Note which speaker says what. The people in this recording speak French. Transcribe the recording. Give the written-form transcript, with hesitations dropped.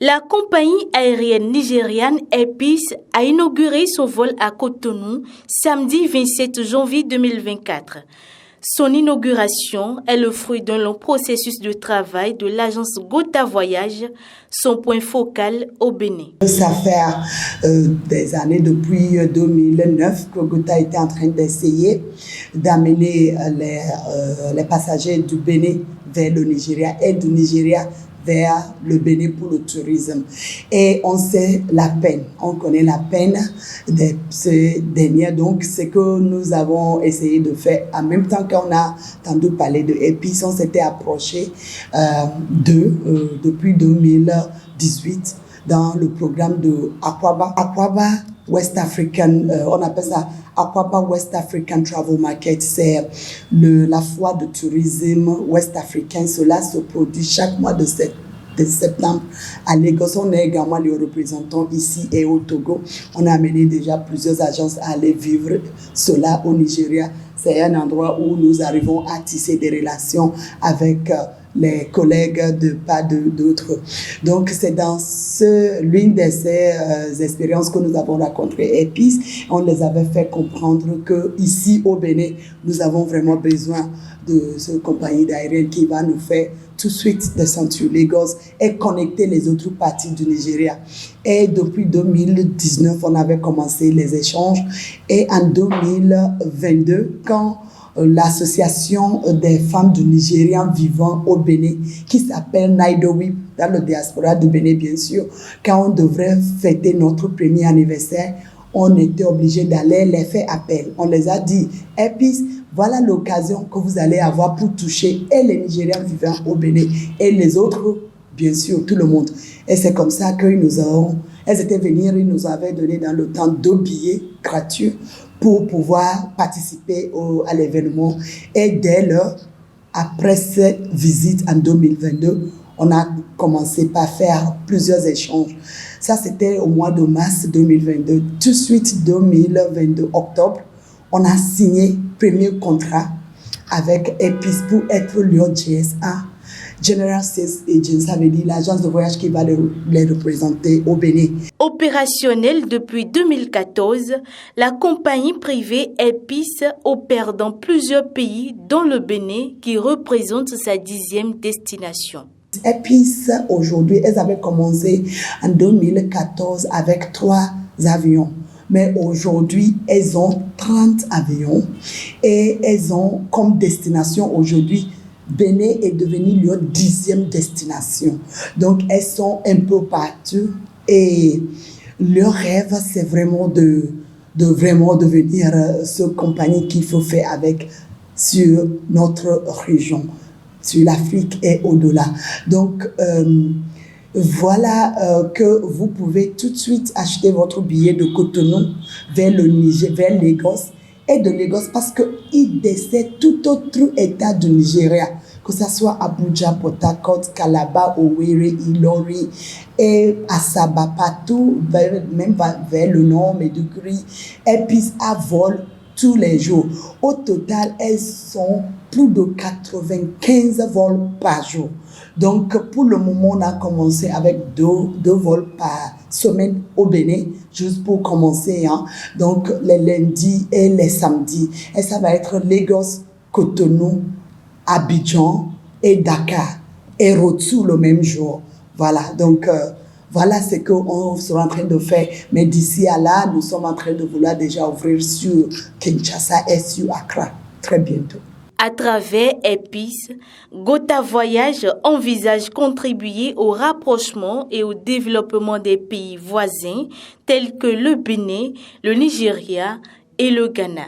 Speaker 1: La compagnie aérienne nigériane Air Peace a inauguré son vol à Cotonou samedi 27 janvier 2024. Son inauguration est le fruit d'un long processus de travail de l'agence Gota Voyage, son point focal au Bénin.
Speaker 2: Ça fait des années, depuis 2009, que Gota était en train d'essayer d'amener les passagers du Bénin vers le Nigeria et du Nigeria vers le Bénin pour le tourisme. Et on sait la peine, on connaît la peine de ces derniers. Donc, ce que nous avons essayé de faire, en même temps qu'on a entendu parler de Air Peace, on s'était approché depuis 2018 dans le programme de Aquaba West African, on appelle ça Aquaba West African Travel Market. C'est la foire de tourisme ouest africain. Cela se produit chaque mois de septembre à Lagos. On est également les représentants ici et au Togo. On a amené déjà plusieurs agences à aller vivre cela au Nigeria. C'est un endroit où nous arrivons à tisser des relations avec les collègues de pas d'autres. Donc, c'est dans l'une de ces expériences que nous avons rencontré Air Peace. On les avait fait comprendre qu'ici au Bénin, nous avons vraiment besoin de cette compagnie aérienne qui va nous faire tout de suite descendre sur Lagos et connecter les autres parties du Nigeria. Et depuis 2019, on avait commencé les échanges. Et en 2022, quand l'association des femmes du Nigérian vivant au Bénin, qui s'appelle Naidowi, dans le diaspora du Bénin bien sûr, quand on devrait fêter notre premier anniversaire, on était obligé d'aller les faire appel. On les a dit, Air Peace, voilà l'occasion que vous allez avoir pour toucher et les Nigérians vivant au Bénin et les autres, bien sûr, tout le monde. Et c'est comme ça elles étaient venues, ils nous avaient donné dans le temps 2 billets gratuits pour pouvoir participer à l'événement. Et dès lors, après cette visite en 2022, on a commencé par faire plusieurs échanges. Ça, c'était au mois de mars 2022. Tout de suite, 2022, octobre, on a signé le premier contrat avec Air Peace pour être leur GSA, General Sales Agent, ça veut dire l'agence de voyage qui va les représenter au Bénin.
Speaker 1: Opérationnelle depuis 2014, la compagnie privée Air Peace opère dans plusieurs pays, dont le Bénin, qui représente sa 10e destination.
Speaker 2: Air Peace, aujourd'hui, elles avaient commencé en 2014 avec 3 avions. Mais aujourd'hui, elles ont 30 avions et elles ont comme destination aujourd'hui, Bénin est devenu leur 10e destination. Donc, elles sont un peu partout et leur rêve, c'est vraiment de vraiment devenir cette compagnie qu'il faut faire avec sur notre région, sur l'Afrique et au-delà. Donc, voilà que vous pouvez tout de suite acheter votre billet de Cotonou vers le Niger, vers Lagos, et de Lagos parce qu'il dessert tout autre état du Nigeria, que ce soit Abuja, Port Harcourt, Calabar, Owerri, Ilori et Asaba, partout, même vers le nord, Maiduguri. Air Peace à vol tous les jours. Au total, elles sont plus de 95 vols par jour. Donc, pour le moment, on a commencé avec deux vols par semaine au Bénin, juste pour commencer. Donc, les lundis et les samedis. Et ça va être Lagos, Cotonou, Abidjan et Dakar. Et retour le même jour. Voilà, donc voilà ce qu'on sera en train de faire. Mais d'ici à là, nous sommes en train de vouloir déjà ouvrir sur Kinshasa et sur Accra très bientôt.
Speaker 1: À travers Air Peace, Gota Voyage envisage contribuer au rapprochement et au développement des pays voisins tels que le Bénin, le Nigeria et le Ghana.